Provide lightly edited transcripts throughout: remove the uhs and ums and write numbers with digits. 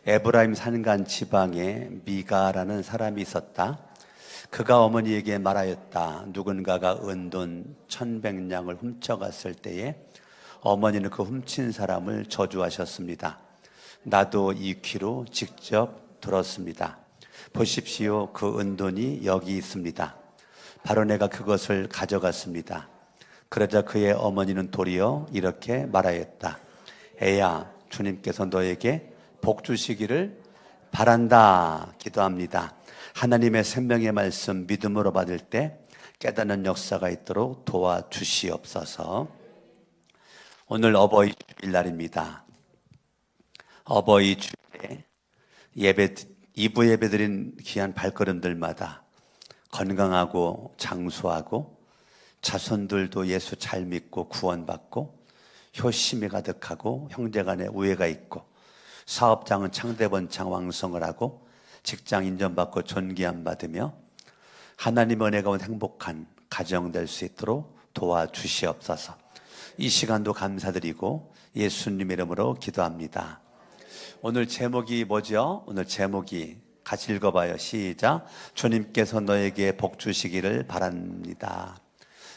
에브라임 산간 지방에 미가라는 사람이 있었다. 그가 어머니에게 말하였다. 누군가가 은돈 1,100냥을 훔쳐갔을 때에 어머니는 그 훔친 사람을 저주하셨습니다. 나도 이 귀로 직접 들었습니다. 보십시오. 그 은돈이 여기 있습니다. 바로 내가 그것을 가져갔습니다. 그러자 그의 어머니는 도리어 이렇게 말하였다. 애야, 주님께서 너에게 복 주시기를 바란다. 기도합니다. 하나님의 생명의 말씀 믿음으로 받을 때 깨닫는 역사가 있도록 도와주시옵소서. 오늘 어버이 주일날입니다. 어버이 주일에 예배, 2부 예배 드린 귀한 발걸음들마다 건강하고 장수하고 자손들도 예수 잘 믿고 구원받고 효심이 가득하고 형제간에 우애가 있고 사업장은 창대번창 왕성을 하고 직장 인정받고 존귀함 받으며 하나님 은혜 가운데 행복한 가정 될 수 있도록 도와주시옵소서. 이 시간도 감사드리고 예수님 이름으로 기도합니다. 오늘 제목이 뭐죠? 오늘 제목이 같이 읽어봐요. 시작. 주님께서 너에게 복 주시기를 바랍니다.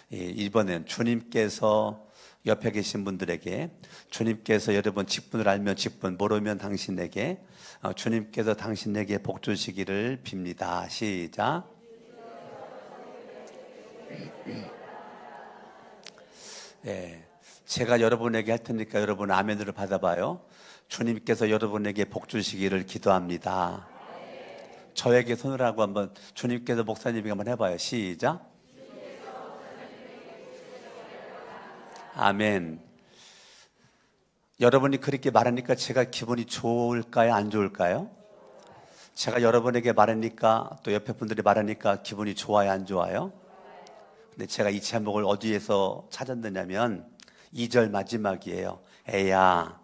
이번엔 주님께서 옆에 계신 분들에게 주님께서 여러분 직분을 알면 직분, 모르면 당신에게 주님께서 당신에게 복 주시기를 빕니다. 시작. 제가 여러분에게 할 테니까 여러분 아멘으로 받아봐요. 주님께서 여러분에게 복 주시기를 기도합니다. 저에게 손을 하고 한번 주님께서 목사님에게 한번 해봐요. 시작. 아멘. 여러분이 그렇게 말하니까 제가 기분이 좋을까요? 안 좋을까요? 제가 여러분에게 말하니까 또 옆에 분들이 말하니까 기분이 좋아요? 안 좋아요? 근데 제가 이 제목을 어디에서 찾았느냐면 2절 마지막이에요. 애야,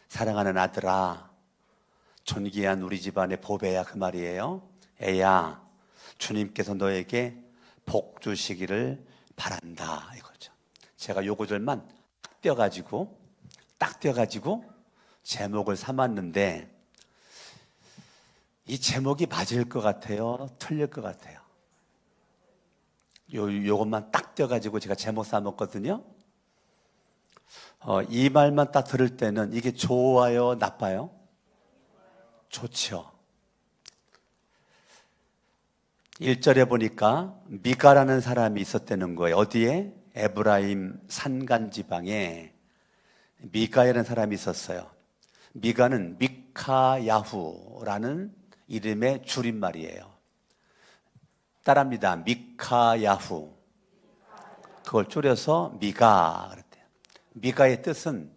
사랑하는 아들아, 존귀한 우리 집안의 보배야, 그 말이에요. 애야, 주님께서 너에게 복 주시기를 바란다, 이거죠. 제가 요 구절만 딱 떼어가지고 제목을 삼았는데 이 제목이 맞을 것 같아요? 틀릴 것 같아요? 요것만 딱 떼어가지고 제가 제목 삼았거든요. 이 말만 딱 들을 때는 이게 좋아요? 나빠요? 좋죠. 1절에 보니까 미가라는 사람이 있었다는 거예요. 어디에? 에브라임 산간 지방에 미가라는 사람이 있었어요. 미가는 미카야후라는 이름의 줄임말이에요. 따라합니다. 미카야후. 그걸 줄여서 미가 그랬대요. 미가의 뜻은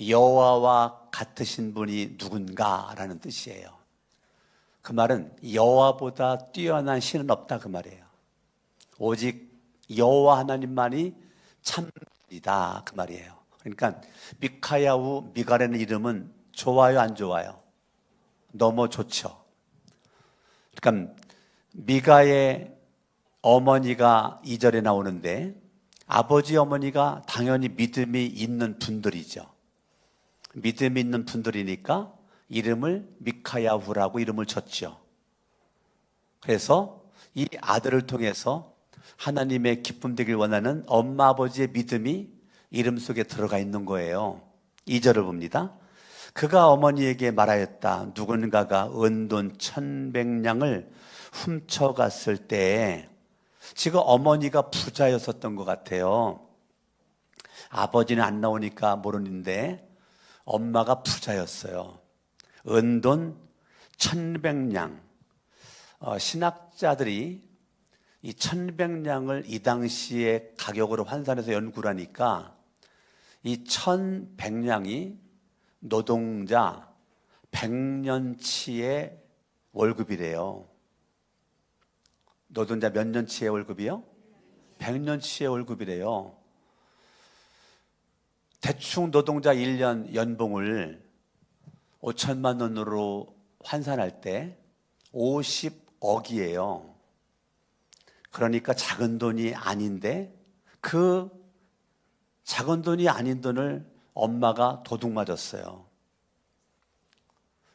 여호와와 같으신 분이 누군가라는 뜻이에요. 그 말은 여호와보다 뛰어난 신은 없다 그 말이에요. 오직 여호와 하나님만이 참이다 그 말이에요. 그러니까 미카야후 미가라는 이름은 좋아요, 안 좋아요? 너무 좋죠. 그러니까 미가의 어머니가 2절에 나오는데 아버지 어머니가 당연히 믿음이 있는 분들이죠. 믿음이 있는 분들이니까 이름을 미카야후라고 이름을 줬죠. 그래서 이 아들을 통해서 하나님의 기쁨 되길 원하는 엄마 아버지의 믿음이 이름 속에 들어가 있는 거예요. 2절을 봅니다. 그가 어머니에게 말하였다. 누군가가 은돈 1,100냥을 훔쳐갔을 때, 지금 어머니가 부자였었던 것 같아요. 아버지는 안 나오니까 모르는데 엄마가 부자였어요. 은돈 1,100냥. 신학자들이 이 1,100냥을 이 당시에 가격으로 환산해서 연구를 하니까 이 1,100냥이 노동자 100년치의 월급이래요. 노동자 몇 년치의 월급이요? 100년치의 월급이래요. 대충 노동자 1년 연봉을 5천만 원으로 환산할 때 50억이에요. 그러니까 작은 돈이 아닌데 그 작은 돈이 아닌 돈을 엄마가 도둑 맞았어요.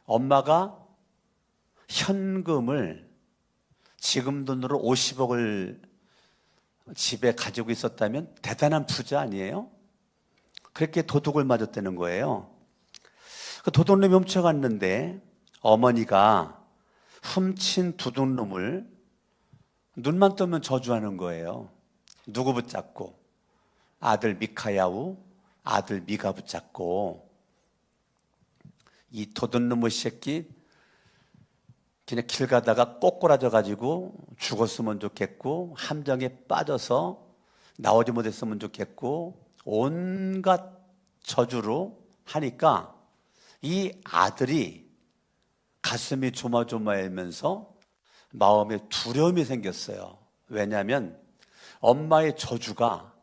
엄마가 현금을 지금 돈으로 50억을 집에 가지고 있었다면 대단한 부자 아니에요? 그렇게 도둑을 맞았다는 거예요. 그 도둑놈이 훔쳐갔는데 어머니가 훔친 도둑놈을 눈만 뜨면 저주하는 거예요. 누구 붙잡고? 아들 미카야우, 아들 미가 붙잡고, 이 도둑놈의 새끼 그냥 길 가다가 꼬꾸라져 가지고 죽었으면 좋겠고, 함정에 빠져서 나오지 못했으면 좋겠고, 온갖 저주로 하니까 이 아들이 가슴이 조마조마하면서 마음에 두려움이 생겼어요. 왜냐하면 엄마의 저주가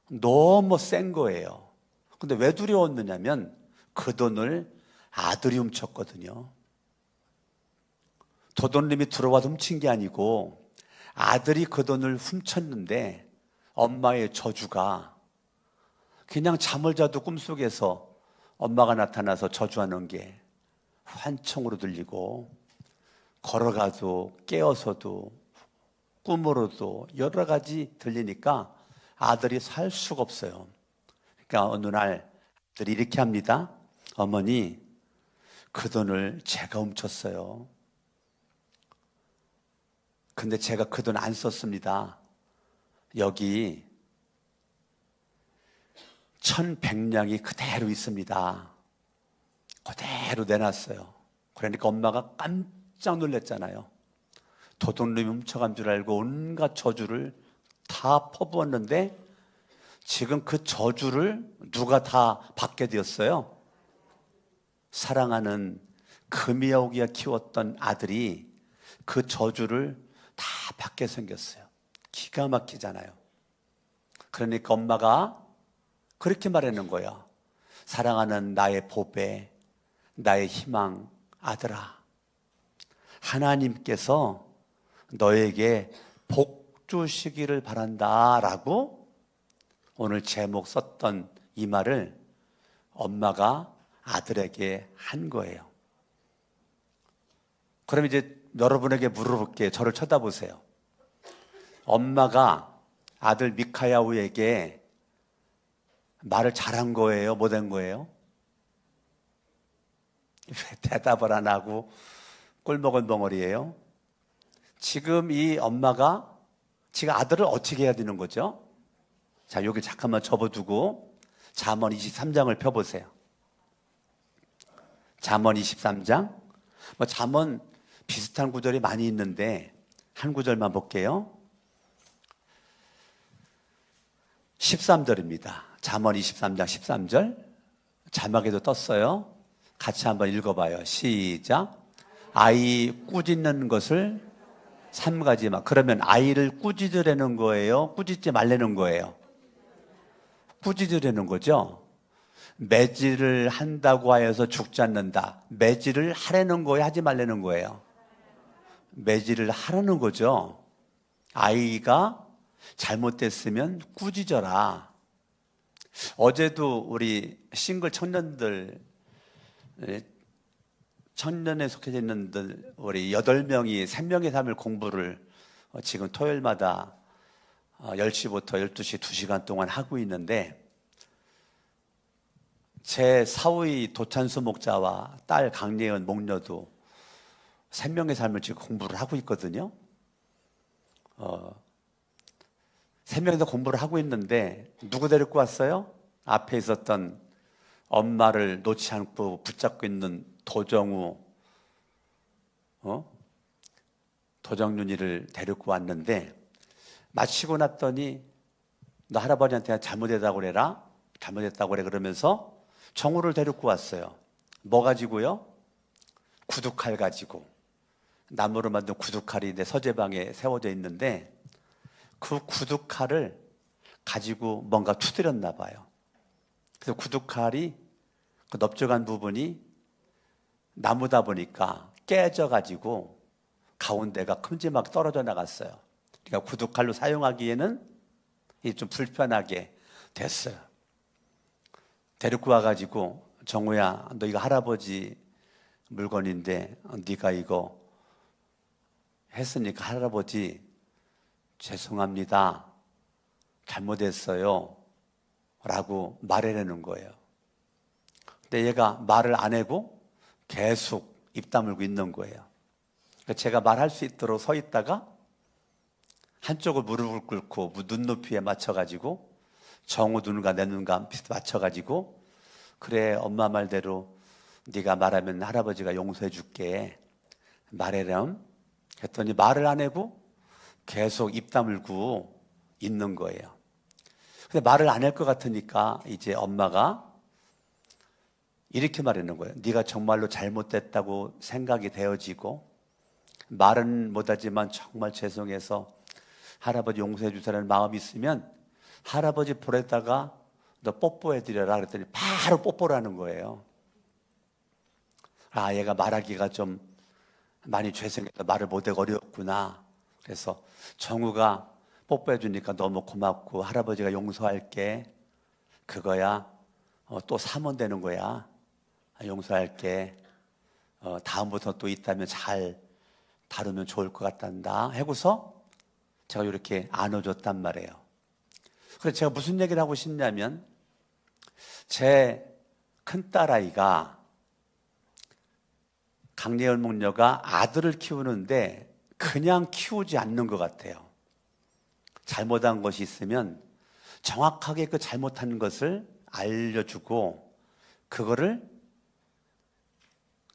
너무 센 거예요. 근데 왜 두려웠느냐면 그 돈을 아들이 훔쳤거든요. 도둑님이 들어와서 훔친 게 아니고 아들이 그 돈을 훔쳤는데 엄마의 저주가 그냥 잠을 자도 꿈속에서 엄마가 나타나서 저주하는 게 환청으로 들리고, 걸어가도 깨어서도 꿈으로도 여러 가지 들리니까 아들이 살 수가 없어요. 그러니까 어느 날 아들이 이렇게 합니다. 어머니, 그 돈을 제가 훔쳤어요. 근데 제가 그 돈 안 썼습니다. 여기 1,100냥이 그대로 있습니다. 그대로 내놨어요. 그러니까 엄마가 깜짝 놀랐잖아요. 도둑놈이 훔쳐간 줄 알고 온갖 저주를 다 퍼부었는데 지금 그 저주를 누가 다 받게 되었어요? 사랑하는 금이야오기가 키웠던 아들이 그 저주를 다 받게 생겼어요. 기가 막히잖아요. 그러니까 엄마가 그렇게 말하는 거야. 사랑하는 나의 보배, 나의 희망, 아들아, 하나님께서 너에게 복 주시기를 바란다 라고 오늘 제목 썼던 이 말을 엄마가 아들에게 한 거예요. 그럼 이제 여러분에게 물어볼게요. 저를 쳐다보세요. 엄마가 아들 미카야우에게 말을 잘한 거예요? 못한 거예요? 왜 대답을 안 하고 꼴먹은 벙어리예요? 지금 이 엄마가 지금 아들을 어떻게 해야 되는 거죠? 자, 여기 잠깐만 접어두고 잠언 23장을 펴보세요. 잠언 23장. 잠언 비슷한 구절이 많이 있는데 한 구절만 볼게요. 13절입니다. 잠언 23장 13절. 자막에도 떴어요. 같이 한번 읽어봐요. 시작. 아이 꾸짖는 것을 삼가지 마. 그러면 아이를 꾸짖으라는 거예요? 꾸짖지 말라는 거예요? 꾸짖으라는 거죠. 매질을 한다고 하여서 죽지 않는다. 매질을 하라는 거예요? 하지 말라는 거예요? 매질을 하라는 거죠. 아이가 잘못됐으면 꾸짖어라. 어제도 우리 싱글 청년들, 청년에 속해 있는 우리 8명이 생명의 삶을 공부를 지금 토요일마다 10시부터 12시 2시간 동안 하고 있는데, 제 사위 도찬수 목자와 딸 강예은 목녀도 생명의 삶을 지금 공부를 하고 있거든요. 생명에서 공부를 하고 있는데 누구 데리고 왔어요? 앞에 있었던 엄마를 놓지 않고 붙잡고 있는 도정우, 도정윤이를 데리고 왔는데, 마치고 났더니 너 할아버지한테 잘못했다고 그래라, 잘못했다고 그래 그러면서 정우를 데리고 왔어요. 뭐 가지고요? 구두칼 가지고. 나무로 만든 구두칼이 내 서재방에 세워져 있는데 그 구두칼을 가지고 뭔가 투드렸나 봐요. 그래서 구두칼이 그 넓적한 부분이 나무다 보니까 깨져가지고 가운데가 큼지막 떨어져 나갔어요. 그러니까 구두칼로 사용하기에는 좀 불편하게 됐어요. 데리고 와가지고 정우야, 너 이거 할아버지 물건인데 네가 이거 했으니까 할아버지 죄송합니다. 잘못했어요. 라고 말해내는 거예요. 근데 얘가 말을 안 하고 계속 입 다물고 있는 거예요. 그러니까 제가 말할 수 있도록 서 있다가 한쪽을 무릎을 꿇고 눈높이에 맞춰가지고 정우 눈과 내 눈과 맞춰가지고 그래 엄마 말대로 네가 말하면 할아버지가 용서해 줄게 말해렴 했더니 말을 안 하고 계속 입 다물고 있는 거예요. 근데 말을 안 할 것 같으니까 이제 엄마가 이렇게 말하는 거예요. 네가 정말로 잘못됐다고 생각이 되어지고 말은 못하지만 정말 죄송해서 할아버지 용서해 주세요라는 마음이 있으면 할아버지 볼에다가 너 뽀뽀해 드려라 그랬더니 바로 뽀뽀를 하는 거예요. 아, 얘가 말하기가 좀 많이 죄송해서 말을 못하고 어려웠구나. 그래서 정우가 뽀뽀해 주니까 너무 고맙고 할아버지가 용서할게. 그거야. 또 사면 되는 거야. 용서할게. 다음부터 또 있다면 잘 다루면 좋을 것 같단다. 하고서 제가 이렇게 안아줬단 말이에요. 그래서 제가 무슨 얘기를 하고 싶냐면 제 큰딸아이가 강예열 목녀가 아들을 키우는데 그냥 키우지 않는 것 같아요. 잘못한 것이 있으면 정확하게 그 잘못한 것을 알려주고 그거를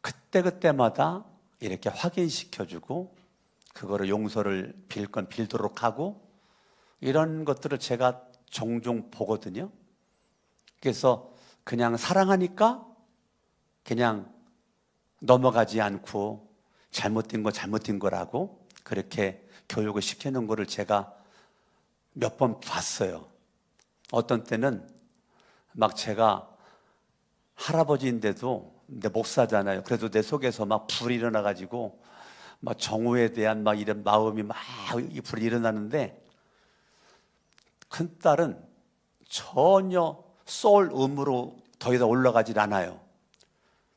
그때그때마다 이렇게 확인시켜주고 그거를 용서를 빌 건 빌도록 하고 이런 것들을 제가 종종 보거든요. 그래서 그냥 사랑하니까 그냥 넘어가지 않고 잘못된 거 잘못된 거라고 그렇게 교육을 시키는 거를 제가 몇 번 봤어요. 어떤 때는 막 제가 할아버지인데도 내 목사잖아요. 그래도 내 속에서 막 불이 일어나가지고 막 정우에 대한 막 이런 마음이 막 불이 일어나는데 큰딸은 전혀 솔 음으로 더 이상 올라가질 않아요.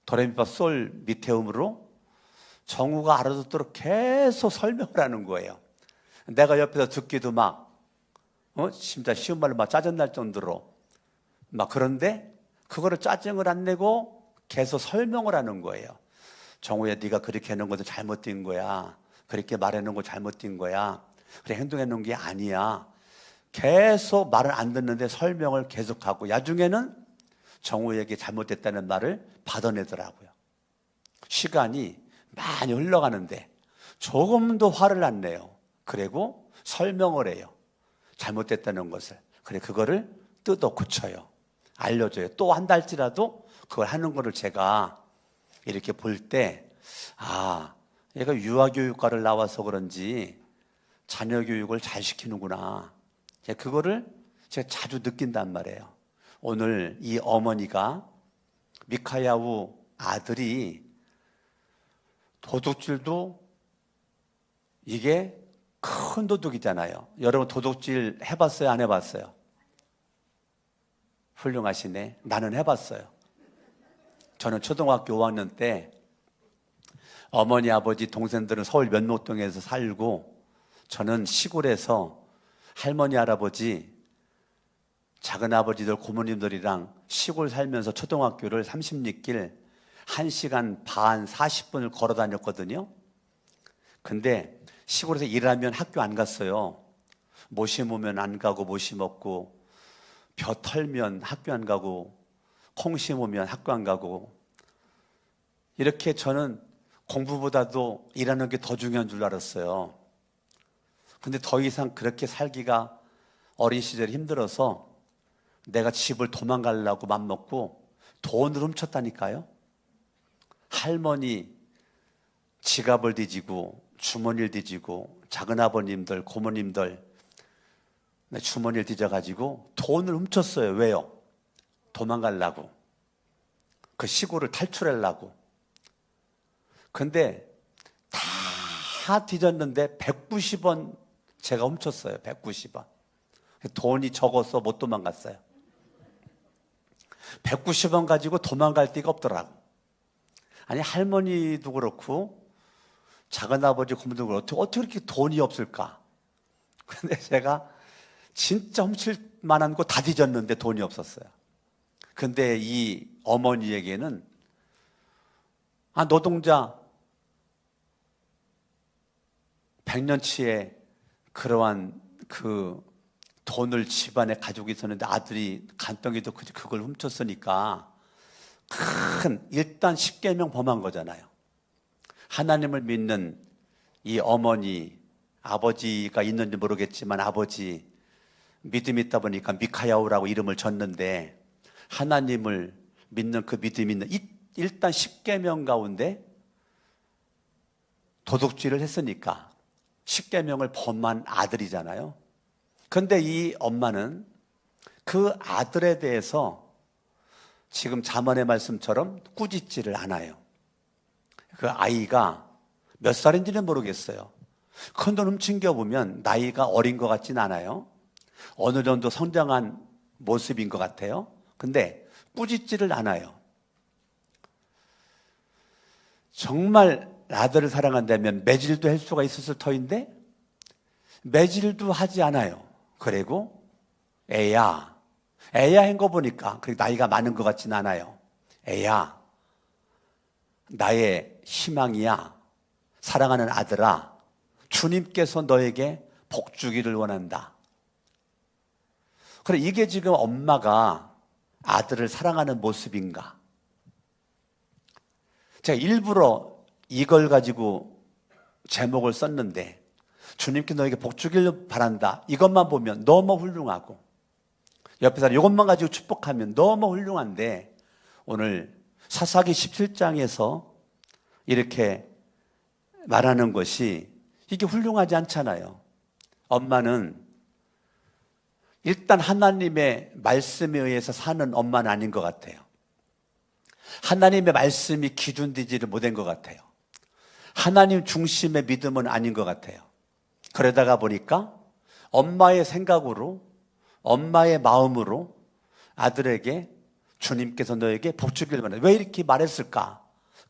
도레미파 솔 밑에 음으로 정우가 알아듣도록 계속 설명을 하는 거예요. 내가 옆에서 듣기도 막 진짜 쉬운 말로 막 짜증날 정도로 막 그런데 그거를 짜증을 안 내고 계속 설명을 하는 거예요. 정우야 네가 그렇게 하는 것도 잘못된 거야. 그렇게 말하는 거 잘못된 거야. 그래 행동하는 게 아니야. 계속 말을 안 듣는데 설명을 계속하고 나중에는 정우에게 잘못됐다는 말을 받아내더라고요. 시간이 많이 흘러가는데 조금도 화를 안 내요. 그리고 설명을 해요. 잘못됐다는 것을. 그래 그거를 뜯어 고쳐요. 알려줘요. 또 한 달치라도 그걸 하는 거를 제가 이렇게 볼 때 아, 얘가 유아교육과를 나와서 그런지 자녀 교육을 잘 시키는구나. 그거를 제가 자주 느낀단 말이에요. 오늘 이 어머니가 미카야후 아들이 도둑질도 이게 큰 도둑이잖아요. 여러분 도둑질 해봤어요? 안 해봤어요? 훌륭하시네. 나는 해봤어요. 저는 초등학교 5학년 때 어머니 아버지 동생들은 서울 면목동에서 살고 저는 시골에서 할머니 할아버지 작은 아버지들 고모님들이랑 시골 살면서 초등학교를 30리길 1시간 반 40분을 걸어 다녔거든요. 근데 시골에서 일하면 학교 안 갔어요. 못 심으면 안 가고 못 심었고 벼 털면 학교 안 가고 콩 심으면 학교 안 가고 이렇게 저는 공부보다도 일하는 게 더 중요한 줄 알았어요. 근데 더 이상 그렇게 살기가 어린 시절이 힘들어서 내가 집을 도망가려고 맘먹고 돈을 훔쳤다니까요. 할머니 지갑을 뒤지고 주머니를 뒤지고 작은 아버님들 고모님들 주머니를 뒤져가지고 돈을 훔쳤어요. 왜요? 도망가려고. 그 시골을 탈출하려고. 근데 다 뒤졌는데 190원 제가 훔쳤어요. 190원. 돈이 적어서 못 도망갔어요. 190원 가지고 도망갈 데가 없더라고. 아니 할머니도 그렇고 작은아버지 고모도 그렇고 어떻게 이렇게 돈이 없을까? 근데 제가 진짜 훔칠 만한 거 다 뒤졌는데 돈이 없었어요. 근데 이 어머니에게는 노동자 100년치의 그러한 그 돈을 집안에 가지고 있었는데 아들이 간병이도 그걸 훔쳤으니까 일단 10계명 범한 거잖아요. 하나님을 믿는 이 어머니, 아버지가 있는지 모르겠지만 아버지 믿음이 있다 보니까 미카야후라고 이름을 졌는데 하나님을 믿는 그 믿음이 있는 일단 10계명 가운데 도둑질을 했으니까 10계명을 범한 아들이잖아요. 그런데 이 엄마는 그 아들에 대해서 지금 잠언의 말씀처럼 꾸짖지를 않아요. 그 아이가 몇 살인지는 모르겠어요. 큰돈 훔친 겨 보면 나이가 어린 것 같진 않아요. 어느 정도 성장한 모습인 것 같아요. 근데 꾸짖지를 않아요. 정말 아들을 사랑한다면 매질도 할 수가 있었을 터인데 매질도 하지 않아요. 그리고 애야 한 거 보니까 그렇게 나이가 많은 것 같진 않아요. 애야, 나의 희망이야. 사랑하는 아들아, 주님께서 너에게 복 주기를 원한다. 그래, 이게 지금 엄마가 아들을 사랑하는 모습인가? 제가 일부러 이걸 가지고 제목을 썼는데 주님께 너에게 복 주기를 바란다. 이것만 보면 너무 훌륭하고 옆에 사람 이것만 가지고 축복하면 너무 훌륭한데 오늘 사사기 17장에서 이렇게 말하는 것이 이게 훌륭하지 않잖아요. 엄마는 일단 하나님의 말씀에 의해서 사는 엄마는 아닌 것 같아요. 하나님의 말씀이 기준되지를 못한 것 같아요. 하나님 중심의 믿음은 아닌 것 같아요. 그러다가 보니까 엄마의 생각으로 엄마의 마음으로 아들에게 주님께서 너에게 복 주기를 바란다. 왜 이렇게 말했을까?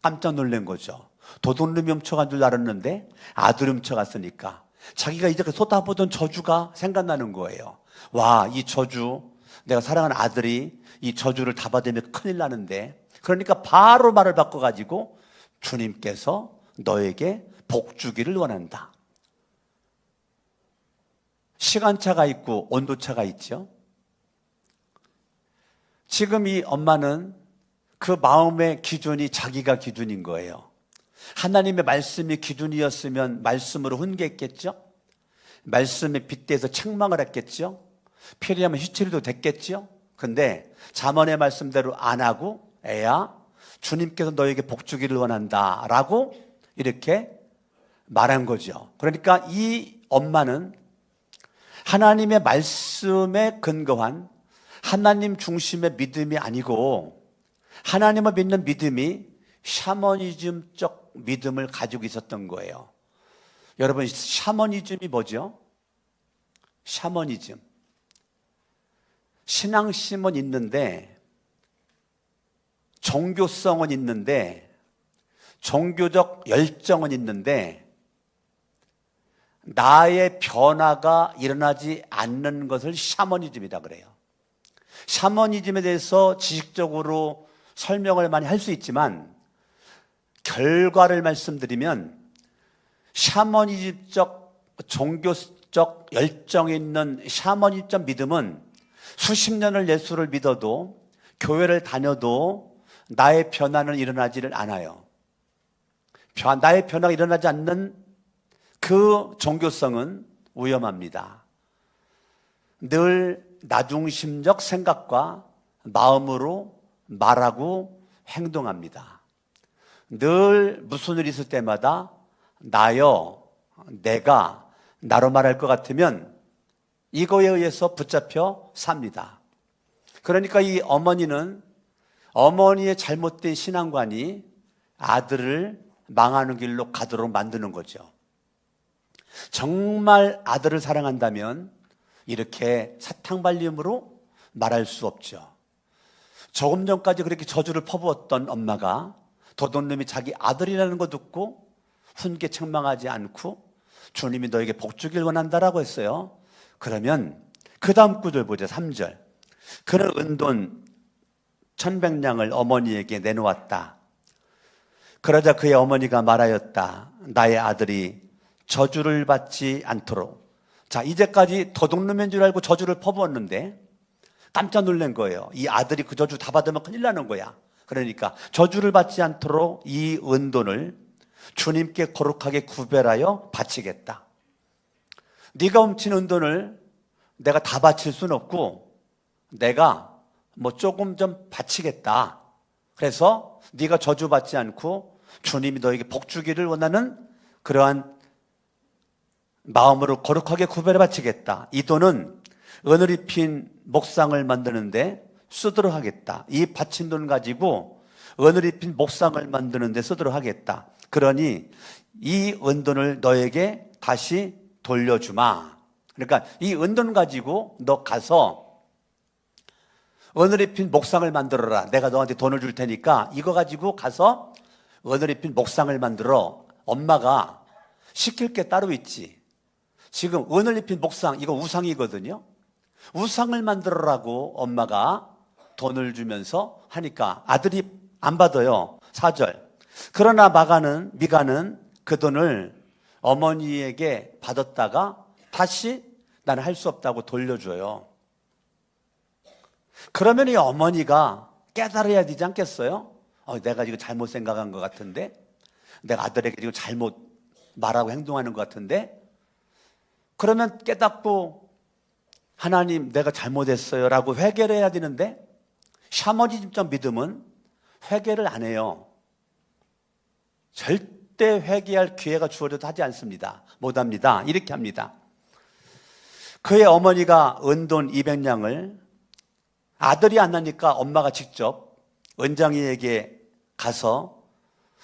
깜짝 놀란 거죠. 도둑놈이 훔쳐간 줄 알았는데 아들이 훔쳐갔으니까 자기가 이제까지 쏟아보던 저주가 생각나는 거예요. 와, 이 저주, 내가 사랑하는 아들이 이 저주를 다 받으면 큰일 나는데, 그러니까 바로 말을 바꿔가지고 주님께서 너에게 복 주기를 원한다. 시간차가 있고 온도차가 있죠. 지금 이 엄마는 그 마음의 기준이 자기가 기준인 거예요. 하나님의 말씀이 기준이었으면 말씀으로 훈계했겠죠. 말씀에 빗대서 책망을 했겠죠. 필요하면 휘치리도 됐겠죠. 근데 잠언의 말씀대로 안 하고 애야, 주님께서 너에게 복 주기를 원한다 라고 이렇게 말한 거죠. 그러니까 이 엄마는 하나님의 말씀에 근거한 하나님 중심의 믿음이 아니고 하나님을 믿는 믿음이 샤머니즘적 믿음을 가지고 있었던 거예요. 여러분, 샤머니즘이 뭐죠? 샤머니즘. 신앙심은 있는데 종교성은 있는데 종교적 열정은 있는데 나의 변화가 일어나지 않는 것을 샤머니즘이라 그래요. 샤머니즘에 대해서 지식적으로 설명을 많이 할 수 있지만 결과를 말씀드리면 샤머니즘적 종교적 열정이 있는 샤머니즘적 믿음은 수십 년을 예수를 믿어도 교회를 다녀도 나의 변화는 일어나지를 않아요. 나의 변화가 일어나지 않는 그 종교성은 위험합니다. 늘 나중심적 생각과 마음으로 말하고 행동합니다. 늘 무슨 일이 있을 때마다 나여, 내가, 나로 말할 것 같으면 이거에 의해서 붙잡혀 삽니다. 그러니까 이 어머니는 어머니의 잘못된 신앙관이 아들을 망하는 길로 가도록 만드는 거죠. 정말 아들을 사랑한다면 이렇게 사탕발림으로 말할 수 없죠. 조금 전까지 그렇게 저주를 퍼부었던 엄마가 도둑놈이 자기 아들이라는 거 듣고 훈계 책망하지 않고 주님이 너에게 복 주길 원한다라고 했어요. 그러면 그 다음 구절 보자. 3절. 그는 은돈 1,100냥을 어머니에게 내놓았다. 그러자 그의 어머니가 말하였다. 나의 아들이 저주를 받지 않도록. 자, 이제까지 도둑놈인 줄 알고 저주를 퍼부었는데 깜짝 놀란 거예요. 이 아들이 그 저주 다 받으면 큰일 나는 거야. 그러니까 저주를 받지 않도록 이 은돈을 주님께 거룩하게 구별하여 바치겠다. 네가 훔친 은돈을 내가 다 바칠 수는 없고 내가 뭐 조금 좀 바치겠다. 그래서 네가 저주받지 않고 주님이 너에게 복 주기를 원하는 그러한 마음으로 거룩하게 구별해 바치겠다. 이 돈은 은을 입힌 목상을 만드는데 쓰도록 하겠다. 이 바친 돈 가지고 은을 입힌 목상을 만드는데 쓰도록 하겠다. 그러니 이 은돈을 너에게 다시 돌려주마. 그러니까 이 은돈 가지고 너 가서 은을 입힌 목상을 만들어라. 내가 너한테 돈을 줄 테니까 이거 가지고 가서 은을 입힌 목상을 만들어. 엄마가 시킬 게 따로 있지. 지금 은을 입힌 목상, 이거 우상이거든요. 우상을 만들어라고 엄마가 돈을 주면서 하니까 아들이 안 받아요. 4절. 그러나 미가는 그 돈을 어머니에게 받았다가 다시 나는 할 수 없다고 돌려줘요. 그러면 이 어머니가 깨달아야 되지 않겠어요? 내가 지금 잘못 생각한 것 같은데, 내가 아들에게 지금 잘못 말하고 행동하는 것 같은데, 그러면 깨닫고 하나님 내가 잘못했어요 라고 회개를 해야 되는데, 샤머니즘적 믿음은 회개를 안 해요. 절대 회개할 기회가 주어져도 하지 않습니다. 못합니다. 이렇게 합니다. 그의 어머니가 은돈 200냥을 아들이 안 나니까 엄마가 직접 은장이에게 가서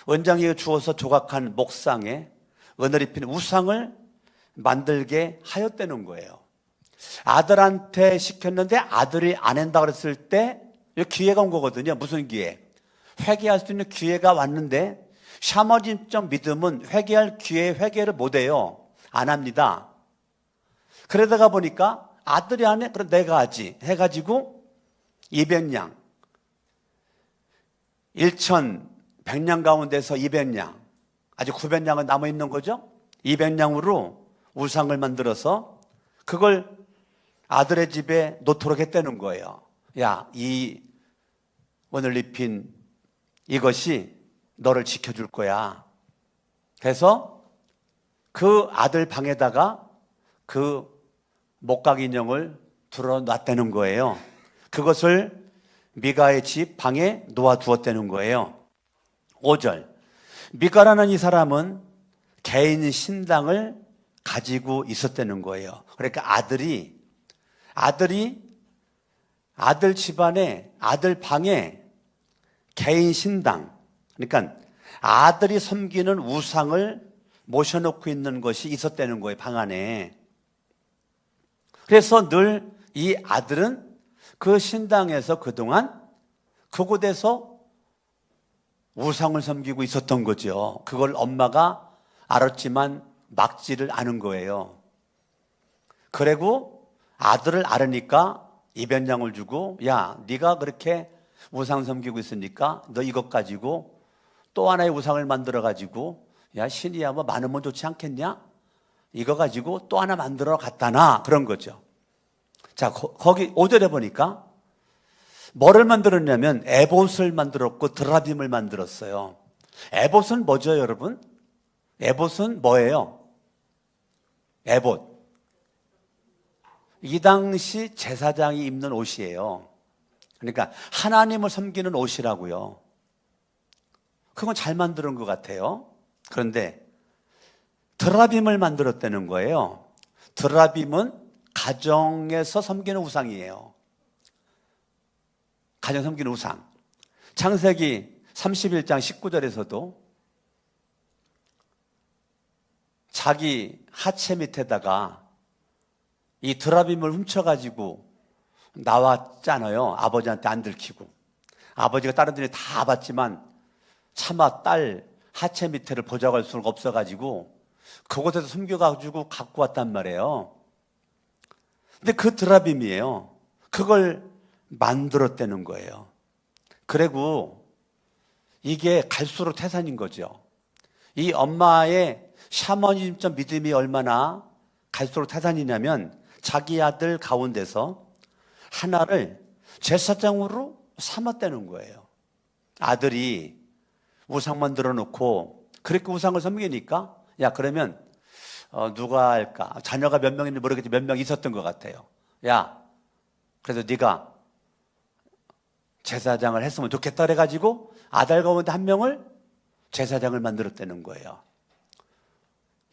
은장이에게 주어서 조각한 목상에 은을 입힌 우상을 만들게 하였다는 거예요. 아들한테 시켰는데 아들이 안 한다 그랬을 때 기회가 온 거거든요. 무슨 기회? 회개할 수 있는 기회가 왔는데 샤머니즘적 믿음은 회개할 기회에 회개를 못해요. 안 합니다. 그러다가 보니까 아들이 안 해? 그럼 내가 하지. 해가지고 200냥 1,100냥 가운데서 200냥 아직 900냥은 남아있는 거죠. 200냥으로 우상을 만들어서 그걸 아들의 집에 놓도록 했다는 거예요. 야, 이 은을 입힌 이것이 너를 지켜줄 거야. 그래서 그 아들 방에다가 그 목각 인형을 들어놨다는 거예요. 그것을 미가의 집 방에 놓아두었다는 거예요. 5절. 미가라는 이 사람은 개인 신당을 가지고 있었다는 거예요. 그러니까 아들 집안에, 아들 방에 개인 신당, 그러니까 아들이 섬기는 우상을 모셔놓고 있는 것이 있었다는 거예요, 방 안에. 그래서 늘 이 아들은 그 신당에서 그동안 그곳에서 우상을 섬기고 있었던 거죠. 그걸 엄마가 알았지만 막지를 않은 거예요. 그리고 아들을 알으니까 200냥을 주고, 야, 네가 그렇게 우상 섬기고 있으니까 너 이것 가지고 또 하나의 우상을 만들어 가지고, 야, 신이야 뭐 많으면 좋지 않겠냐? 이거 가지고 또 하나 만들어 갖다 놔. 그런 거죠. 자, 거기 5절에 보니까 뭐를 만들었냐면 에봇을 만들었고 드라빔을 만들었어요. 에봇은 뭐죠, 여러분? 에봇은 뭐예요? 에봇. 이 당시 제사장이 입는 옷이에요. 그러니까 하나님을 섬기는 옷이라고요. 그건 잘 만드는 것 같아요. 그런데 드라빔을 만들었다는 거예요. 드라빔은 가정에서 섬기는 우상이에요. 가정 섬기는 우상. 창세기 31장 19절에서도 자기 하체 밑에다가 이 드라빔을 훔쳐가지고 나왔잖아요. 아버지한테 안 들키고. 아버지가 다른 데는 다 봤지만 차마 딸 하체 밑에를 보자고 할 수가 없어가지고 그곳에서 숨겨가지고 갖고 왔단 말이에요. 근데 그 드라빔이에요. 그걸 만들었다는 거예요. 그리고 이게 갈수록 태산인 거죠. 이 엄마의 샤머니즘적 믿음이 얼마나 갈수록 태산이냐면 자기 아들 가운데서 하나를 제사장으로 삼았다는 거예요. 아들이 우상 만들어 놓고 그렇게 우상을 섬기니까 야 그러면 누가 할까? 자녀가 몇 명인지 모르겠지만 몇 명 있었던 것 같아요. 야 그래도 네가 제사장을 했으면 좋겠다 그래가지고 아들 가운데 한 명을 제사장을 만들었다는 거예요.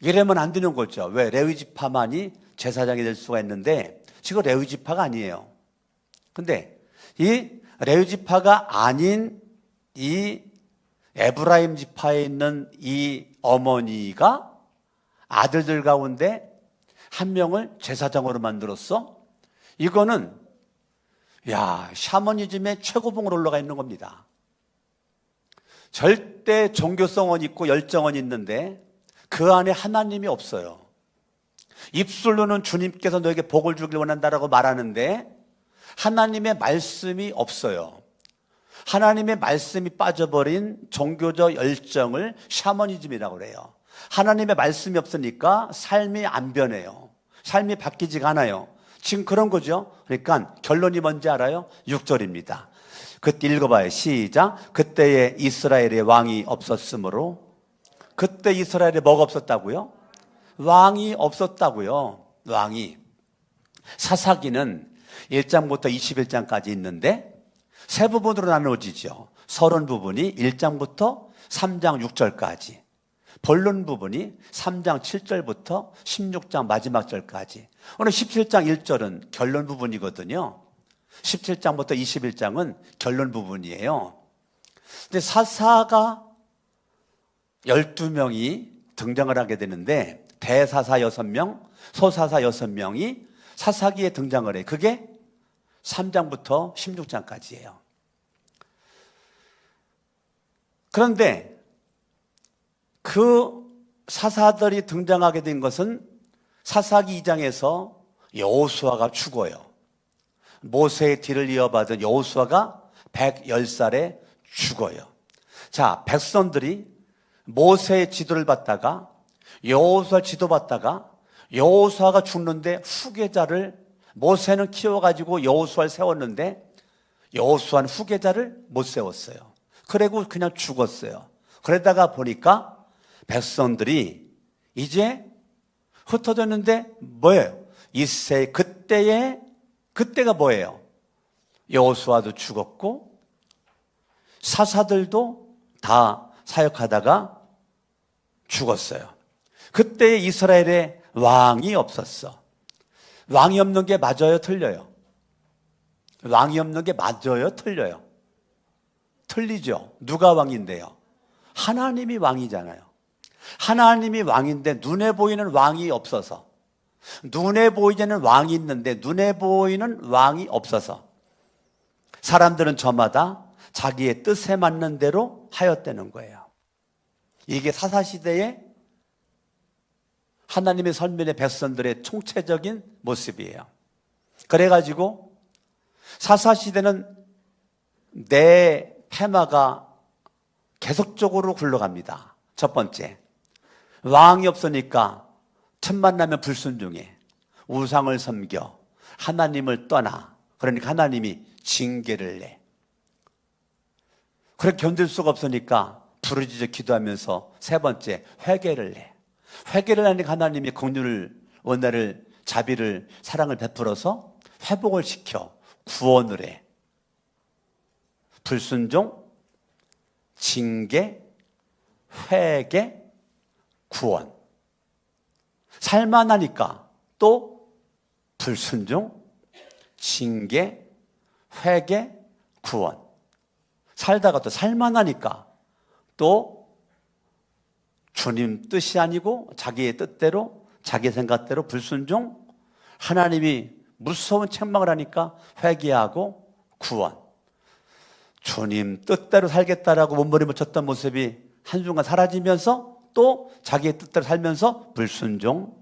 이러면 안 되는 거죠. 왜? 레위 지파만이 제사장이 될 수가 있는데 지금 레위 지파가 아니에요. 근데 이 레위 지파가 아닌 이 에브라임 지파에 있는 이 어머니가 아들들 가운데 한 명을 제사장으로 만들었어? 이거는 샤머니즘의 최고봉으로 올라가 있는 겁니다. 절대 종교성은 있고 열정은 있는데 그 안에 하나님이 없어요. 입술로는 주님께서 너에게 복을 주길 원한다라고 말하는데 하나님의 말씀이 없어요. 하나님의 말씀이 빠져버린 종교적 열정을 샤머니즘이라고 그래요. 하나님의 말씀이 없으니까 삶이 안 변해요. 삶이 바뀌지가 않아요. 지금 그런 거죠. 그러니까 결론이 뭔지 알아요? 6절입니다. 그때 읽어봐요. 시작. 그때에 이스라엘에 왕이 없었으므로. 그때 이스라엘에 뭐가 없었다고요? 왕이 없었다고요. 왕이. 사사기는 1장부터 21장까지 있는데 세 부분으로 나누어지죠. 서론 부분이 1장부터 3장 6절까지, 본론 부분이 3장 7절부터 16장 마지막 절까지. 오늘 17장 1절은 결론 부분이거든요. 17장부터 21장은 결론 부분이에요. 근데 사사가 12명이 등장을 하게 되는데 대사사 6명, 소사사 6명이 사사기에 등장을 해요. 그게 3장부터 16장까지예요. 그런데 그 사사들이 등장하게 된 것은 사사기 2장에서 여호수아가 죽어요. 모세의 뒤를 이어받은 여호수아가 110살에 죽어요. 자, 백성들이 모세의 지도를 받다가 여호수아 지도받다가 여호수아가 죽는데 후계자를 모세는 키워가지고 여호수아를 세웠는데 여호수아는 후계자를 못 세웠어요. 그리고 그냥 죽었어요. 그러다가 보니까 백성들이 이제 흩어졌는데 뭐예요? 그때가 뭐예요? 여호수아도 죽었고 사사들도 다 사역하다가 죽었어요. 그때 이스라엘에 왕이 없었어. 왕이 없는 게 맞아요, 틀려요? 왕이 없는 게 맞아요, 틀려요? 틀리죠. 누가 왕인데요? 하나님이 왕이잖아요. 하나님이 왕인데 눈에 보이는 왕이 없어서, 눈에 보이는 왕이 있는데 눈에 보이는 왕이 없어서 사람들은 저마다 자기의 뜻에 맞는 대로 하였다는 거예요. 이게 사사시대의 하나님의 선민의 백성들의 총체적인 모습이에요. 그래가지고 사사시대는 내 테마가 계속적으로 굴러갑니다. 첫 번째, 왕이 없으니까 틈만 나면 불순종해. 우상을 섬겨. 하나님을 떠나. 그러니까 하나님이 징계를 내. 그렇게 견딜 수가 없으니까 부르짖어 기도하면서 세 번째, 회개를 내. 회개를 하니까 하나님이 긍휼을, 원한을, 자비를, 사랑을 베풀어서 회복을 시켜 구원을 해. 불순종, 징계, 회개, 구원. 살만하니까 또 불순종, 징계, 회개, 구원. 살다가 또 살만하니까 또 주님 뜻이 아니고 자기의 뜻대로, 자기 생각대로 불순종, 하나님이 무서운 책망을 하니까 회개하고 구원. 주님 뜻대로 살겠다라고 몸부림을 쳤던 모습이 한순간 사라지면서 또 자기의 뜻대로 살면서 불순종.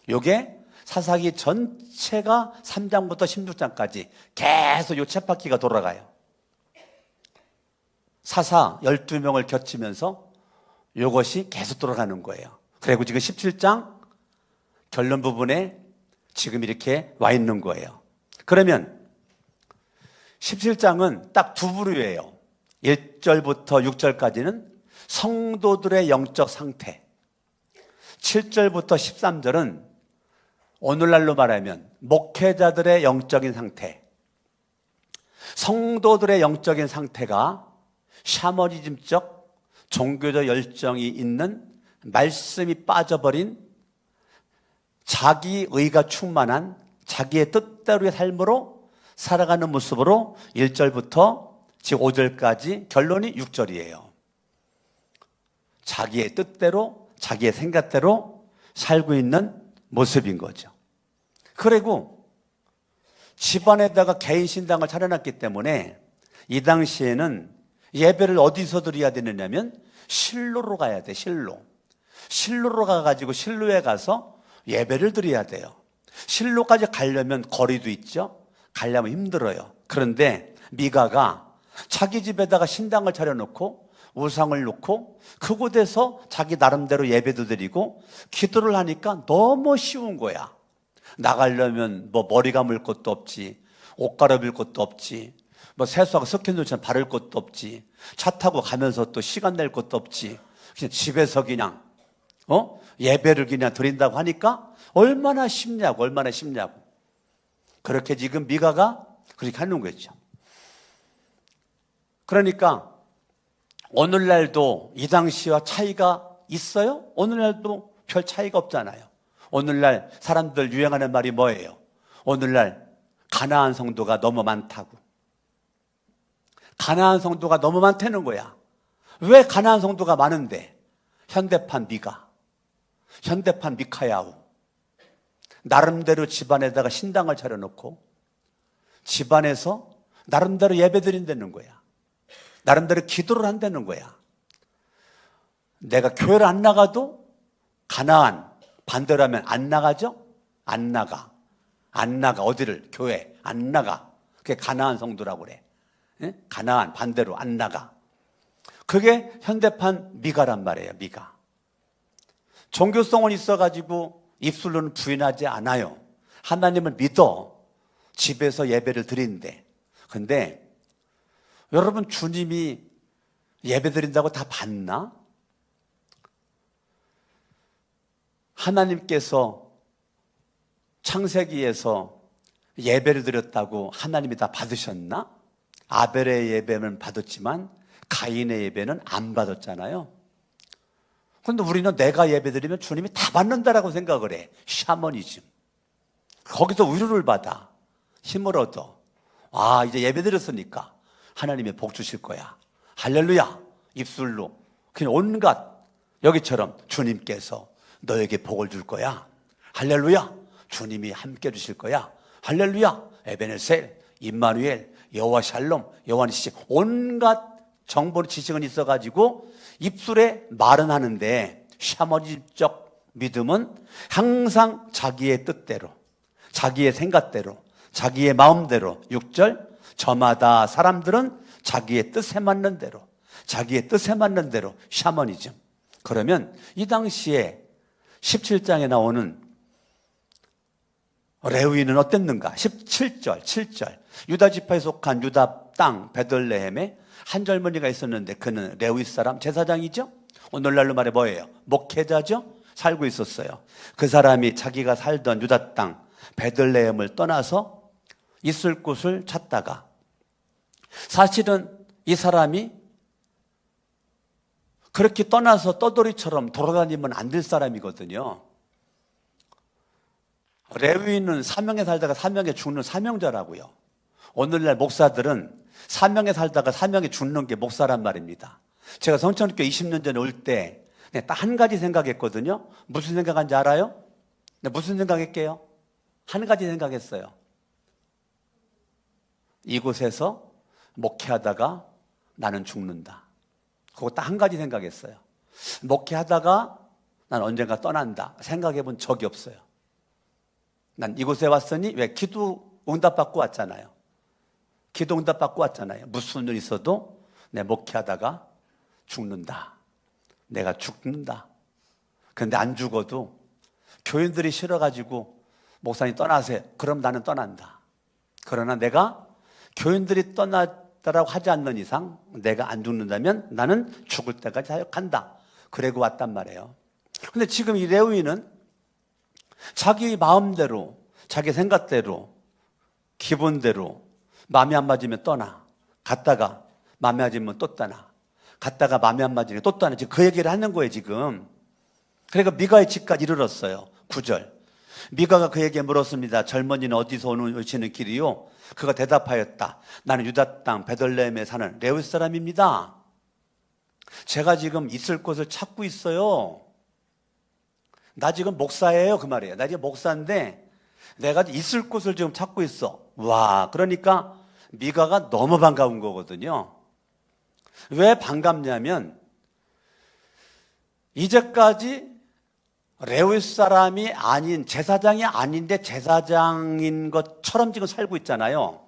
요게 사사기 전체가 3장부터 16장까지 계속 요 쳇바퀴가 돌아가요. 사사 12명을 겹치면서 요것이 계속 돌아가는 거예요. 그리고 지금 17장 결론 부분에 지금 이렇게 와 있는 거예요. 그러면 17장은 딱 두 부류예요. 1절부터 6절까지는 성도들의 영적 상태, 7절부터 13절은 오늘날로 말하면 목회자들의 영적인 상태. 성도들의 영적인 상태가 샤머니즘적 종교적 열정이 있는 말씀이 빠져버린 자기의가 충만한 자기의 뜻대로의 삶으로 살아가는 모습으로 1절부터 지금 5절까지 결론이 6절이에요. 자기의 뜻대로 자기의 생각대로 살고 있는 모습인 거죠. 그리고 집안에다가 개인 신당을 차려놨기 때문에 이 당시에는 예배를 어디서 드려야 되느냐면 실로로 가야 돼. 실로로 가가지고 실로에 가서 예배를 드려야 돼요. 실로까지 가려면 거리도 있죠. 가려면 힘들어요. 그런데 미가가 자기 집에다가 신당을 차려놓고 우상을 놓고 그곳에서 자기 나름대로 예배도 드리고 기도를 하니까 너무 쉬운 거야. 나가려면 뭐 머리 감을 것도 없지, 옷 갈아입을 것도 없지, 뭐 세수하고 스킨로션 바를 것도 없지, 차 타고 가면서 또 시간 낼 것도 없지. 그냥 집에서 그냥 예배를 그냥 드린다고 하니까 얼마나 쉽냐고. 그렇게 지금 미가가 그렇게 하는 거죠. 그러니까 오늘날도 이 당시와 차이가 있어요? 오늘날도 별 차이가 없잖아요. 오늘날 사람들 유행하는 말이 뭐예요? 오늘날 가나안 성도가 너무 많다고. 가나안 성도가 너무 많다는 거야. 왜 가나안 성도가 많은데? 현대판 미가, 현대판 미카야후. 나름대로 집안에다가 신당을 차려놓고 집안에서 나름대로 예배 드린다는 거야. 나름대로 기도를 한다는 거야. 내가 교회를 안 나가도 가나안, 반대로 하면 안 나가죠? 안 나가. 어디를? 교회 안 나가. 그게 가나안 성도라고 그래. 가나안, 반대로 안 나가. 그게 현대판 미가란 말이에요. 미가. 종교성은 있어가지고 입술로는 부인하지 않아요. 하나님을 믿어 집에서 예배를 드린대. 근데 여러분, 주님이 예배 드린다고 다 받나? 하나님께서 창세기에서 예배를 드렸다고 하나님이 다 받으셨나? 아벨의 예배는 받았지만 가인의 예배는 안 받았잖아요. 그런데 우리는 내가 예배 드리면 주님이 다 받는다라고 생각을 해. 샤머니즘. 거기서 위로를 받아. 힘을 얻어. 아, 이제 예배 드렸으니까 하나님의 복 주실 거야. 할렐루야. 입술로 그냥 온갖, 여기처럼 주님께서 너에게 복을 줄 거야. 할렐루야. 주님이 함께 주실 거야. 할렐루야. 에베네셀, 임마누엘, 여호와 샬롬, 여호와 니시. 온갖 정보 지식은 있어가지고 입술에 말은 하는데 샤머니즘적 믿음은 항상 자기의 뜻대로, 자기의 생각대로, 자기의 마음대로. 6절, 저마다 사람들은 자기의 뜻에 맞는 대로, 자기의 뜻에 맞는 대로. 샤머니즘. 그러면 이 당시에 17장에 나오는 레위인은 어땠는가? 17절, 7절. 유다 지파에 속한 유다 땅 베들레헴에 한 젊은이가 있었는데 그는 레위 사람, 제사장이죠? 오늘날로 말해 뭐예요? 목회자죠? 살고 있었어요. 그 사람이 자기가 살던 유다 땅 베들레헴을 떠나서 있을 곳을 찾다가, 사실은 이 사람이 그렇게 떠나서 떠돌이처럼 돌아다니면 안 될 사람이거든요. 레위인은 사명에 살다가 사명에 죽는 사명자라고요. 오늘날 목사들은 사명에 살다가 사명에 죽는 게 목사란 말입니다. 제가 성천교회 20년 전에 올 때 딱 한 가지 생각했거든요. 무슨 생각한지 알아요? 무슨 생각할게요? 한 가지 생각했어요. 이곳에서 목회하다가 나는 죽는다. 그거 딱 한 가지 생각했어요. 목회하다가 난 언젠가 떠난다 생각해 본 적이 없어요. 난 이곳에 왔으니 왜 기도 응답받고 왔잖아요. 기도 응답받고 왔잖아요. 무슨 일 있어도 내 목회하다가 죽는다. 내가 죽는다. 그런데 안 죽어도 교인들이 싫어가지고 목사님 떠나세요. 그럼 나는 떠난다. 그러나 내가 교인들이 떠났다라고 하지 않는 이상 내가 안 죽는다면 나는 죽을 때까지 사역한다. 그러고 왔단 말이에요. 근데 지금 이 레위인은 자기 마음대로, 자기 생각대로, 기분대로 마음이 안 맞으면 떠나. 갔다가 마음에 안 맞으면 또 떠나. 갔다가 마음에 안 맞으면 또 떠나. 지금 그 얘기를 하는 거예요, 지금. 그러니까 미가의 집까지 이르렀어요. 9절. 미가가 그에게 물었습니다. 젊은이는 어디서 오시는 길이요? 그가 대답하였다. 나는 유다 땅 베들레헴에 사는 레위 사람입니다. 제가 지금 있을 곳을 찾고 있어요. 나 지금 목사예요, 그 말이에요. 나 지금 목사인데 내가 있을 곳을 지금 찾고 있어. 와, 그러니까 미가가 너무 반가운 거거든요. 왜 반갑냐면 이제까지 레위 사람이 아닌, 제사장이 아닌데 제사장인 것처럼 지금 살고 있잖아요.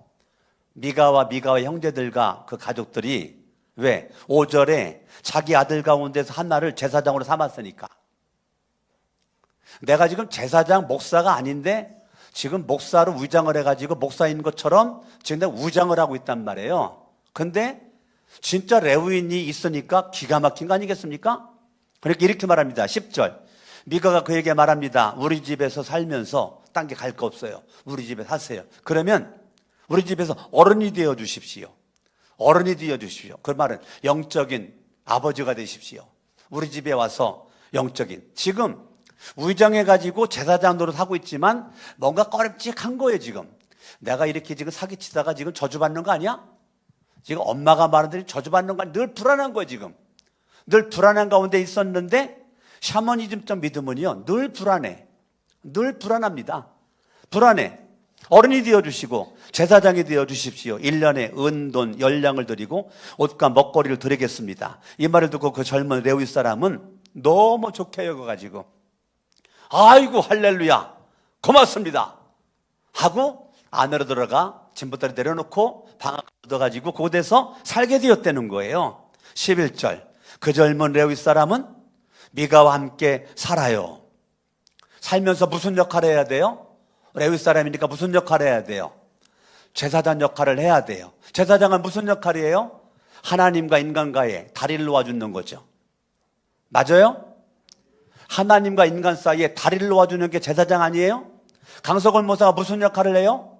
미가와 형제들과 그 가족들이. 왜? 5절에 자기 아들 가운데서 하나를 제사장으로 삼았으니까. 내가 지금 제사장, 목사가 아닌데 지금 목사로 위장을 해가지고 목사인 것처럼 지금 내가 위장을 하고 있단 말이에요. 근데 진짜 레위인이 있으니까 기가 막힌 거 아니겠습니까? 그러니까 이렇게 말합니다. 10절. 미가가 그에게 말합니다. 우리 집에서 살면서 딴 게 갈 거 없어요. 우리 집에 사세요. 그러면 우리 집에서 어른이 되어 주십시오. 어른이 되어 주십시오. 그 말은 영적인 아버지가 되십시오. 우리 집에 와서 영적인. 지금 위장해가지고 제사장 노릇 하고 있지만 뭔가 꺼림칙한 거예요, 지금. 내가 이렇게 지금 사기치다가 지금 저주받는 거 아니야? 지금 엄마가 말하는 대로 저주받는 거 아니야? 늘 불안한 거예요, 지금. 늘 불안한 가운데 있었는데 샤머니즘적 믿음은요, 늘 불안해. 늘 불안합니다. 불안해. 어른이 되어주시고 제사장이 되어주십시오. 1년에 은돈 열량을 드리고 옷과 먹거리를 드리겠습니다. 이 말을 듣고 그 젊은 레위 사람은 너무 좋게 여겨가지고 아이고 할렐루야 고맙습니다 하고 안으로 들어가 짐부터를 내려놓고 방을 얻어가지고 그곳에서 살게 되었다는 거예요. 11절. 그 젊은 레위 사람은 미가와 함께 살아요. 살면서 무슨 역할을 해야 돼요? 레위 사람이니까 무슨 역할을 해야 돼요? 제사장 역할을 해야 돼요. 제사장은 무슨 역할이에요? 하나님과 인간과의 다리를 놓아주는 거죠. 맞아요? 하나님과 인간 사이에 다리를 놓아주는 게 제사장 아니에요? 강석원 모사가 무슨 역할을 해요?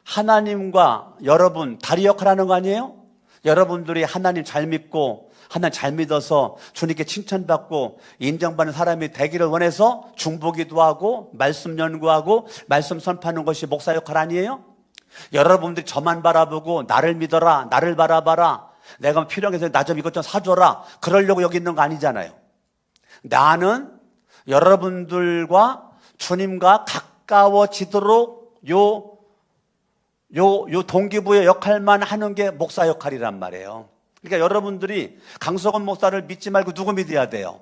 하나님과 여러분 다리 역할을 하는 거 아니에요? 여러분들이 하나님 잘 믿고 하나님 잘 믿어서 주님께 칭찬받고 인정받는 사람이 되기를 원해서 중보기도 하고 말씀 연구하고 말씀 선포하는 것이 목사 역할 아니에요? 여러분들이 저만 바라보고 나를 믿어라, 나를 바라봐라, 내가 필요한 게 나 좀 이것 좀 사줘라 그러려고 여기 있는 거 아니잖아요. 나는 여러분들과 주님과 가까워지도록 요 동기부여 역할만 하는 게 목사 역할이란 말이에요. 그러니까 여러분들이 강석원 목사를 믿지 말고 누구 믿어야 돼요?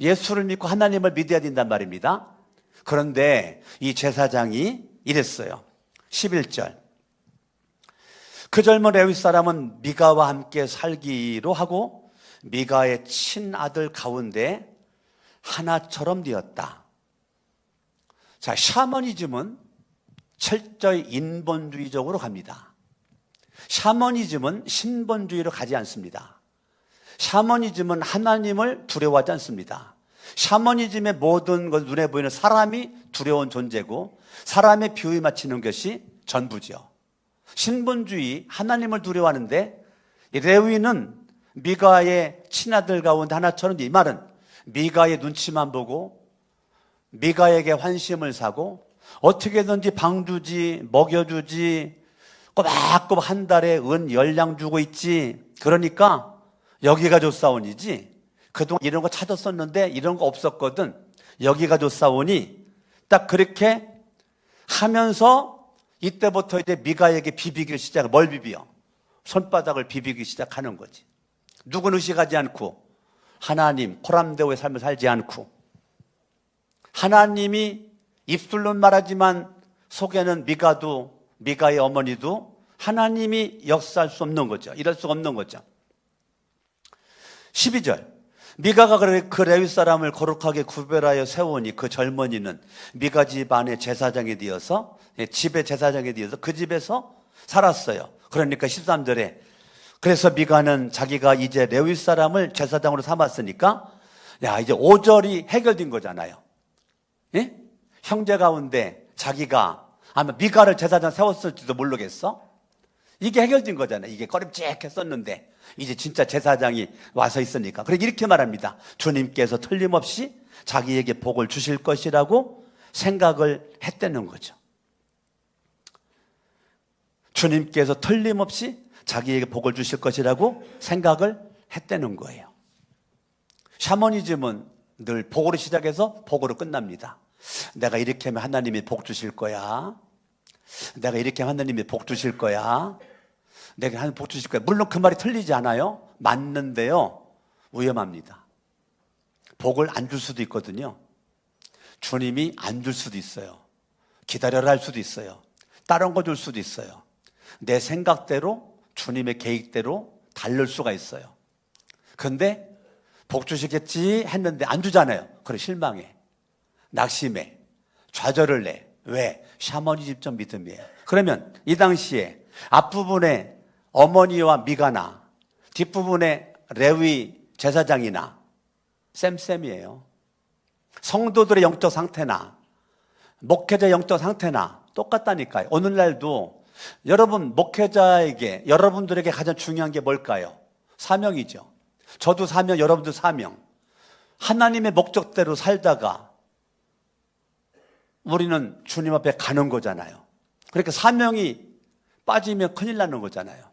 예수를 믿고 하나님을 믿어야 된단 말입니다. 그런데 이 제사장이 이랬어요. 11절. 그 젊은 레위 사람은 미가와 함께 살기로 하고 미가의 친아들 가운데 하나처럼 되었다. 자, 샤머니즘은 철저히 인본주의적으로 갑니다. 샤머니즘은 신본주의로 가지 않습니다. 샤머니즘은 하나님을 두려워하지 않습니다. 샤머니즘의 모든 것 눈에 보이는 사람이 두려운 존재고 사람의 비유에 맞추는 것이 전부죠. 신본주의, 하나님을 두려워하는데 레위는 미가의 친아들 가운데 하나처럼, 이 말은 미가의 눈치만 보고 미가에게 환심을 사고 어떻게든지 방 주지, 먹여주지, 꼬박꼬박 한 달에 은 열량 주고 있지. 그러니까 여기가 좋사오니지. 그동안 이런 거 찾았었는데 이런 거 없었거든. 여기가 좋사오니. 딱 그렇게 하면서 이때부터 이제 미가에게 비비기를 시작해. 뭘 비비요? 손바닥을 비비기 시작하는 거지. 누군 의식하지 않고 하나님 코람데오의 삶을 살지 않고 하나님이 입술로는 말하지만 속에는 미가의 어머니도 하나님이 역사할 수 없는 거죠. 이럴 수가 없는 거죠. 12절 미가가 그 레위 사람을 거룩하게 구별하여 세우니 그 젊은이는 미가 집안의 제사장이 되어서 집의 제사장이 되어서 그 집에서 살았어요. 그러니까 13절에 그래서 미가는 자기가 이제 레위 사람을 제사장으로 삼았으니까 야 이제 5절이 해결된 거잖아요. 예? 형제 가운데 자기가 아마 미가를 제사장 세웠을지도 모르겠어? 이게 해결된 거잖아요. 이게 꺼림칙했었는데 이제 진짜 제사장이 와서 있으니까. 그러니까 이렇게 말합니다. 주님께서 틀림없이 자기에게 복을 주실 것이라고 생각을 했다는 거죠. 주님께서 틀림없이 자기에게 복을 주실 것이라고 생각을 했다는 거예요. 샤머니즘은 늘 복으로 시작해서 복으로 끝납니다. 내가 이렇게 하면 하나님이 복 주실 거야. 내가 이렇게 하면 하나님이 복 주실 거야. 내가 하나님 복 주실 거야. 물론 그 말이 틀리지 않아요. 맞는데요. 위험합니다. 복을 안 줄 수도 있거든요. 주님이 안 줄 수도 있어요. 기다려라 할 수도 있어요. 다른 거 줄 수도 있어요. 내 생각대로 주님의 계획대로 다를 수가 있어요. 근데 복 주시겠지 했는데 안 주잖아요. 그래 실망해. 낙심해. 좌절을 내. 왜? 샤머니즘적 믿음이에요. 그러면 이 당시에 앞부분에 어머니와 미가나 뒷부분에 레위 제사장이나 쌤쌤이에요. 성도들의 영적 상태나 목회자의 영적 상태나 똑같다니까요. 오늘날도 여러분 목회자에게 여러분들에게 가장 중요한 게 뭘까요? 사명이죠. 저도 사명, 여러분도 사명. 하나님의 목적대로 살다가 우리는 주님 앞에 가는 거잖아요. 그러니까 사명이 빠지면 큰일 나는 거잖아요.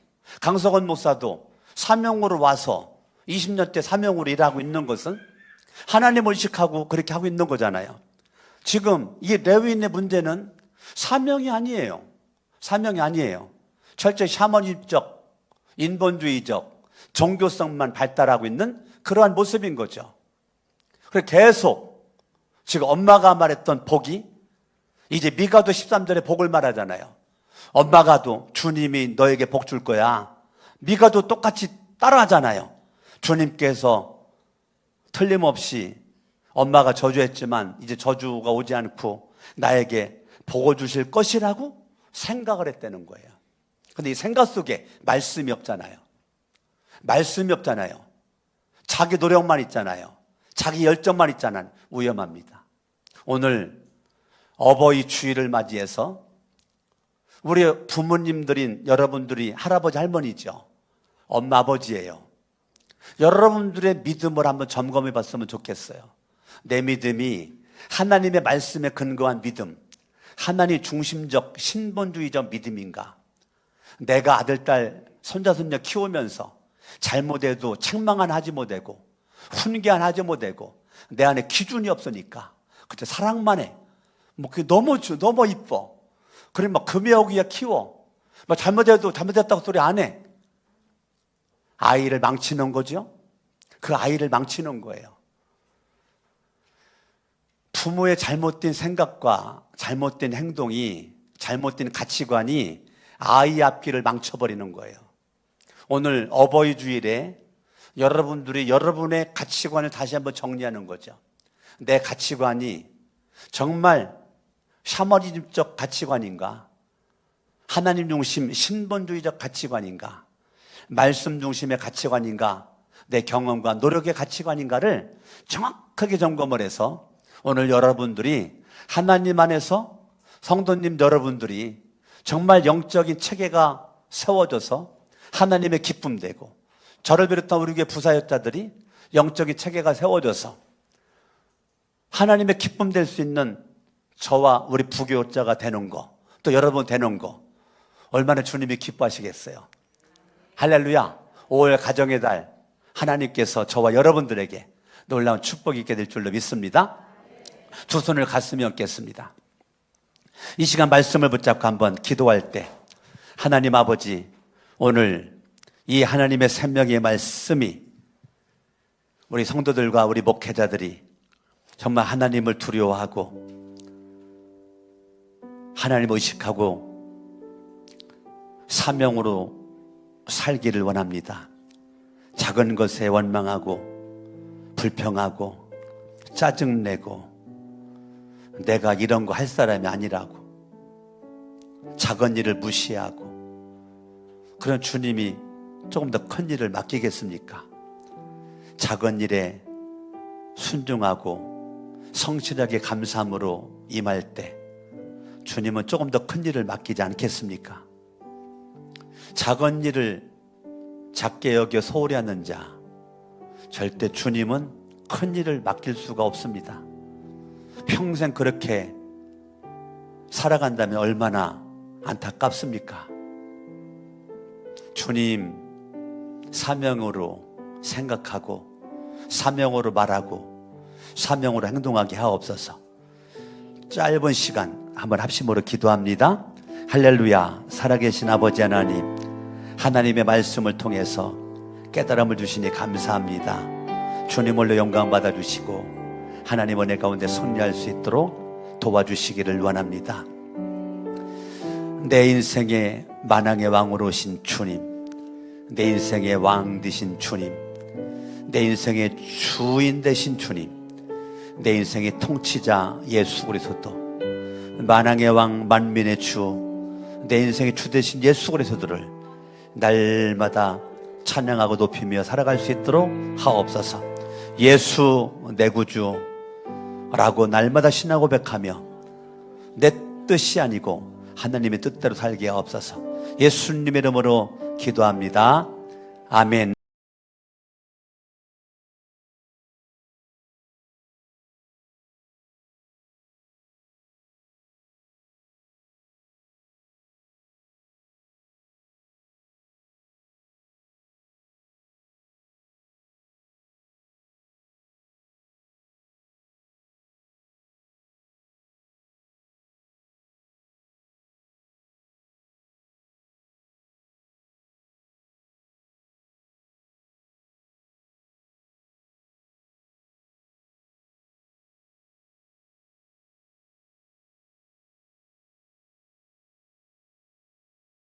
강석원 목사도 사명으로 와서 20년째 사명으로 일하고 있는 것은 하나님을 의식하고 그렇게 하고 있는 거잖아요. 지금 이 레위인의 문제는 사명이 아니에요. 사명이 아니에요. 철저히 샤머니즘적, 인본주의적, 종교성만 발달하고 있는 그러한 모습인 거죠. 그래서 계속 지금 엄마가 말했던 복이 이제 미가도 13절에 복을 말하잖아요. 엄마가도 주님이 너에게 복 줄 거야. 미가도 똑같이 따라하잖아요. 주님께서 틀림없이 엄마가 저주했지만 이제 저주가 오지 않고 나에게 복을 주실 것이라고 생각을 했다는 거예요. 근데 이 생각 속에 말씀이 없잖아요. 말씀이 없잖아요. 자기 노력만 있잖아요. 자기 열정만 있잖아요. 위험합니다. 오늘 어버이 주일을 맞이해서 우리 부모님들인 여러분들이 할아버지 할머니죠. 엄마 아버지예요. 여러분들의 믿음을 한번 점검해 봤으면 좋겠어요. 내 믿음이 하나님의 말씀에 근거한 믿음, 하나님 중심적 신본주의적 믿음인가? 내가 아들, 딸, 손자, 손녀 키우면서 잘못해도 책망 하지 못하고 훈계한 하지 못하고 내 안에 기준이 없으니까 그때 사랑만 해. 뭐 그게 너무 이뻐. 그래 막 금해오기야 키워. 막 잘못해도 잘못했다고 소리 안 해. 아이를 망치는 거죠. 그 아이를 망치는 거예요. 부모의 잘못된 생각과 잘못된 행동이, 잘못된 가치관이 아이 앞길을 망쳐버리는 거예요. 오늘 어버이 주일에 여러분들이 여러분의 가치관을 다시 한번 정리하는 거죠. 내 가치관이 정말 샤머니즘적 가치관인가? 하나님 중심 신본주의적 가치관인가? 말씀 중심의 가치관인가? 내 경험과 노력의 가치관인가를 정확하게 점검을 해서 오늘 여러분들이 하나님 안에서 성도님 여러분들이 정말 영적인 체계가 세워져서 하나님의 기쁨 되고 저를 비롯한 우리 교회 부사역자들이 영적인 체계가 세워져서 하나님의 기쁨 될 수 있는 저와 우리 부교육자가 되는 거, 또 여러분 되는 거 얼마나 주님이 기뻐하시겠어요. 할렐루야. 5월 가정의 달 하나님께서 저와 여러분들에게 놀라운 축복이 있게 될 줄로 믿습니다. 두 손을 가슴에 얹겠습니다. 이 시간 말씀을 붙잡고 한번 기도할 때 하나님 아버지, 오늘 이 하나님의 생명의 말씀이 우리 성도들과 우리 목회자들이 정말 하나님을 두려워하고 하나님을 의식하고 사명으로 살기를 원합니다. 작은 것에 원망하고 불평하고 짜증내고 내가 이런 거 할 사람이 아니라고 작은 일을 무시하고 그런 주님이 조금 더 큰 일을 맡기겠습니까? 작은 일에 순종하고 성실하게 감사함으로 임할 때 주님은 조금 더 큰 일을 맡기지 않겠습니까? 작은 일을 작게 여겨 소홀히 하는 자, 절대 주님은 큰 일을 맡길 수가 없습니다. 평생 그렇게 살아간다면 얼마나 안타깝습니까? 주님 사명으로 생각하고 사명으로 말하고 사명으로 행동하게 하옵소서. 짧은 시간 한번 합심으로 기도합니다. 할렐루야. 살아계신 아버지 하나님, 하나님의 말씀을 통해서 깨달음을 주시니 감사합니다. 주님 홀로 영광 받아주시고 하나님 은혜 가운데 승리할 수 있도록 도와주시기를 원합니다. 내 인생의 만왕의 왕으로 오신 주님, 내 인생의 왕 되신 주님, 내 인생의 주인 되신 주님, 내 인생의 통치자 예수 그리스도, 만왕의 왕 만민의 주, 내 인생의 주 되신 예수 그리스도를 날마다 찬양하고 높이며 살아갈 수 있도록 하옵소서. 예수 내 구주라고 날마다 신앙 고백하며 내 뜻이 아니고 하나님의 뜻대로 살게 하옵소서. 예수님의 이름으로 기도합니다. 아멘.